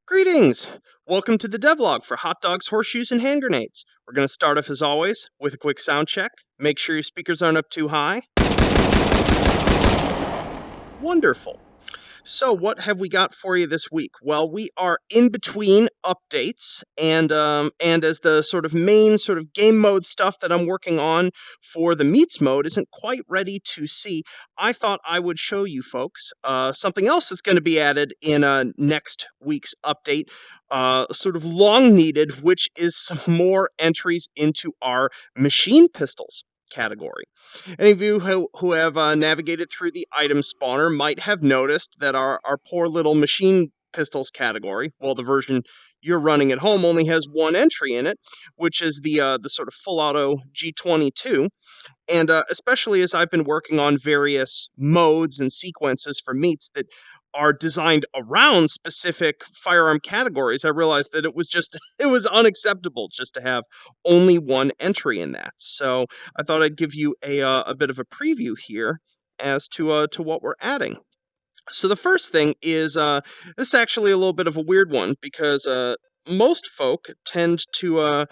Greetings! Welcome to the Devlog for hot dogs, horseshoes, and hand grenades. We're going to start off as always with a quick sound check. Make sure your speakers aren't up too high. Wonderful. So what have we got for you this week? Well, we are in between updates, and as the sort of main sort of game mode stuff that I'm working on for the M.E.A.T.S mode isn't quite ready to see, I thought I would show you folks something else that's going to be added in next week's update, sort of long needed, which is some more entries into our machine pistols category. Any of you who have navigated through the item spawner might have noticed that our poor little machine pistols category, well, the version you're running at home only has one entry in it, which is the sort of full auto G22. And especially as I've been working on various modes and sequences for M.E.A.T.S that are designed around specific firearm categories, I realized that it was unacceptable just to have only one entry in that. So I thought I'd give you a bit of a preview here as to what we're adding. So the first thing is this is actually a little bit of a weird one because most folk tend to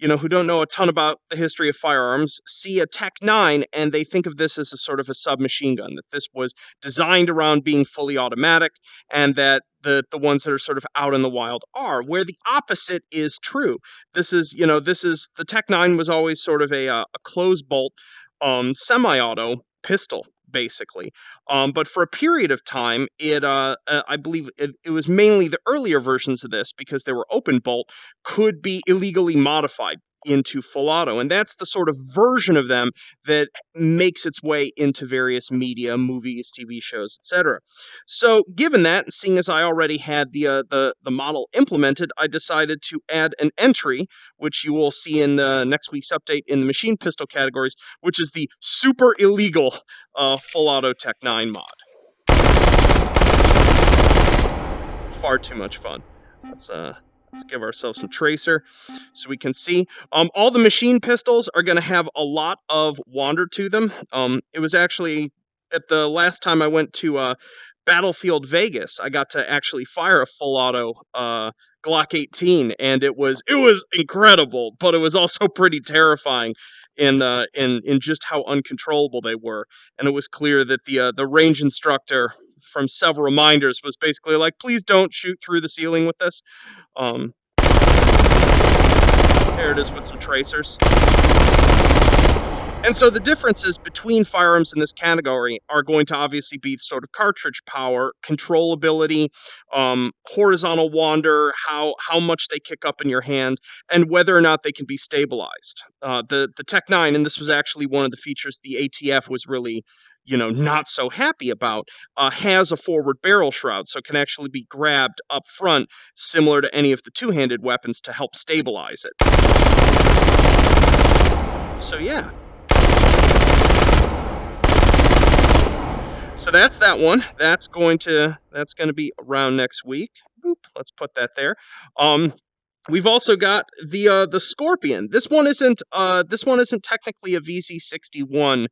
who don't know a ton about the history of firearms, see a Tech-9 and they think of this as a sort of a submachine gun, that this was designed around being fully automatic, and that the ones that are sort of out in the wild are, where the opposite is true. This is the Tech-9 was always sort of a closed bolt, semi-auto pistol, basically. But for a period of time, I believe it was mainly the earlier versions of this, because they were open bolt, could be illegally modified into full auto. And that's the sort of version of them that makes its way into various media, movies, TV shows, etc. So given that, and seeing as I already had the model implemented, I decided to add an entry, which you will see in the next week's update in the machine pistol categories, which is the super illegal full auto Tech-9 mod. Far too much fun. Let's give ourselves some tracer so we can see. All the machine pistols are going to have a lot of wander to them. It was actually at the last time I went to Battlefield Vegas, I got to actually fire a full auto Glock 18, and it was incredible, but it was also pretty terrifying in just how uncontrollable they were. And it was clear that the range instructor, from several reminders, was basically like, please don't shoot through the ceiling with this. There it is with some tracers. And so the differences between firearms in this category are going to obviously be sort of cartridge power, controllability, horizontal wander, how much they kick up in your hand, and whether or not they can be stabilized. The Tech-9, and this was actually one of the features the ATF was really not so happy about, has a forward barrel shroud, so it can actually be grabbed up front, similar to any of the two-handed weapons, to help stabilize it. So yeah. So that's that one. That's going to be around next week. Boop, let's put that there. We've also got the Scorpion. This one isn't technically a VZ61,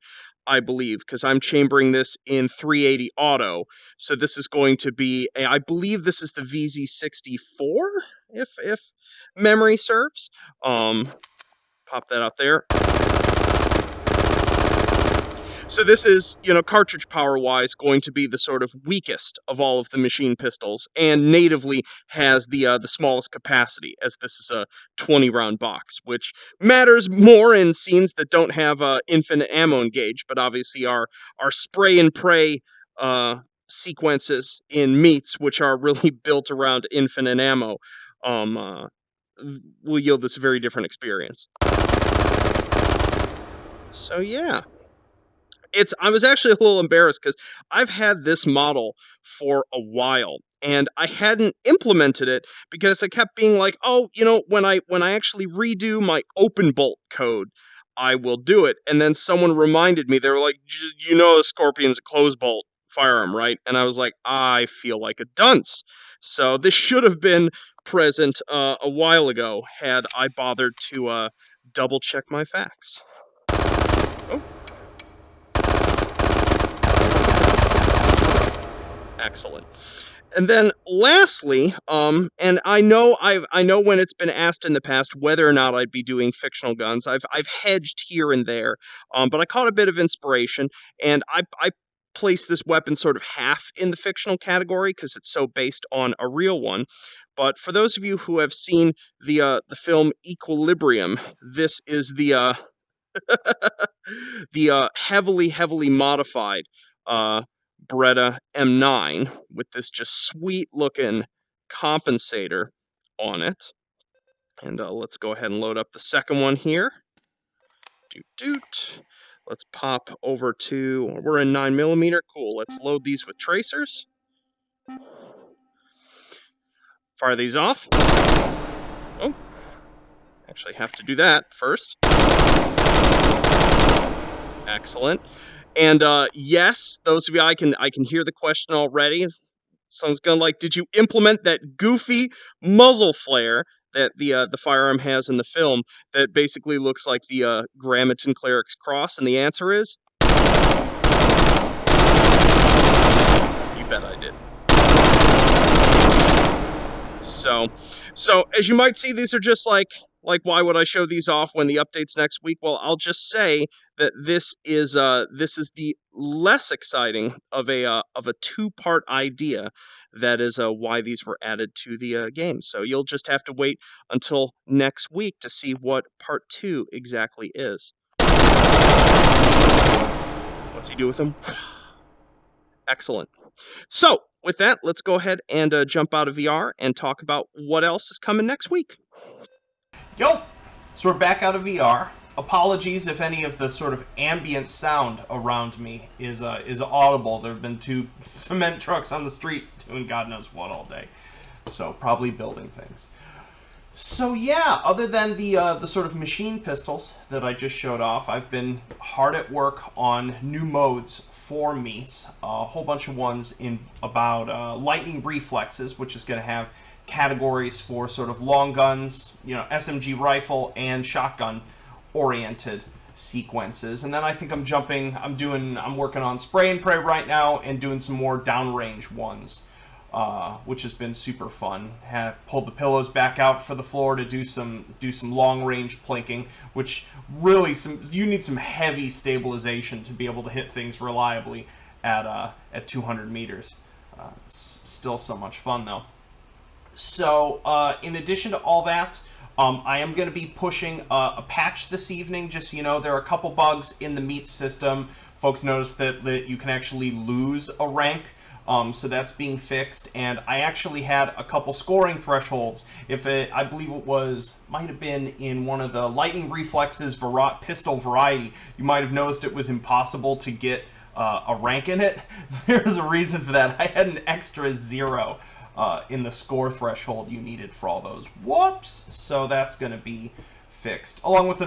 I believe, because I'm chambering this in 380 auto. So this is going to be I believe this is the VZ64, if memory serves. Pop that out there. So this is, cartridge power-wise, going to be the sort of weakest of all of the machine pistols, and natively has the smallest capacity, as this is a 20-round box, which matters more in scenes that don't have infinite ammo engaged, but obviously our spray and pray sequences in M.E.A.T.S, which are really built around infinite ammo, will yield this a very different experience. So yeah. I was actually a little embarrassed because I've had this model for a while, and I hadn't implemented it because I kept being like, oh, when I actually redo my open bolt code, I will do it. And then someone reminded me, they were like, the Scorpion's a closed bolt firearm, right? And I was like, I feel like a dunce. So this should have been present a while ago had I bothered to double check my facts. Oh. Excellent. And then lastly, and I know when it's been asked in the past whether or not I'd be doing fictional guns. I've hedged here and there, but I caught a bit of inspiration, and I place this weapon sort of half in the fictional category because it's so based on a real one. But for those of you who have seen the film Equilibrium, this is the heavily modified Beretta M9 with this just sweet looking compensator on it. And let's go ahead and load up the second one here. Doot doot. Let's pop over to, we're in 9mm. Cool. Let's load these with tracers. Fire these off. Oh, actually have to do that first. Excellent. And yes, those of you, I can hear the question already. Someone's gonna like, did you implement that goofy muzzle flare that the firearm has in the film that basically looks like the Grammaton Cleric's Cross? And the answer is, you bet I did. So as you might see, these are just like why would I show these off when the update's next week? Well, I'll just say that this is the less exciting of a two-part idea. That is why these were added to the game. So you'll just have to wait until next week to see what part 2 exactly is. What's he do with them? Excellent. So with that, let's go ahead and jump out of VR and talk about what else is coming next week. Yo! So we're back out of VR. Apologies if any of the sort of ambient sound around me is audible. There have been 2 cement trucks on the street doing God knows what all day. So probably building things. So yeah, other than the sort of machine pistols that I just showed off, I've been hard at work on new modes for M.E.A.T.S. A whole bunch of ones in about lightning reflexes, which is going to have categories for sort of long guns, SMG rifle and shotgun oriented sequences. And then I think I'm working on spray and pray right now and doing some more downrange ones, which has been super fun. Have pulled the pillows back out for the floor to do some long range plinking, which really you need some heavy stabilization to be able to hit things reliably at 200 meters. It's still so much fun though. So, in addition to all that, I am going to be pushing a patch this evening. Just, there are a couple bugs in the M.E.A.T.S system. Folks noticed that you can actually lose a rank, so that's being fixed. And I actually had a couple scoring thresholds. I believe might have been in one of the Lightning Reflexes pistol variety, you might have noticed it was impossible to get a rank in it. There's a reason for that. I had an extra 0 in the score threshold you needed for all those. Whoops! So that's going to be fixed, along with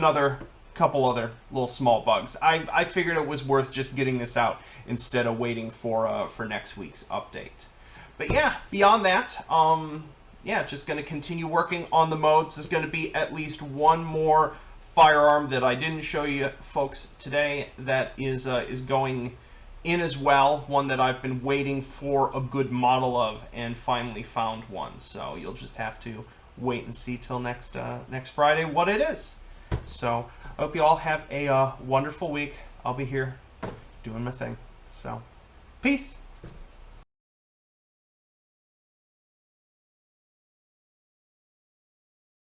couple other little small bugs. I figured it was worth just getting this out instead of waiting for next week's update. But yeah, beyond that, just going to continue working on the modes. There's going to be at least one more firearm that I didn't show you folks today that is going in as well, one that I've been waiting for a good model of and finally found one. So you'll just have to wait and see till next Friday what it is. So I hope you all have a wonderful week. I'll be here doing my thing. So peace.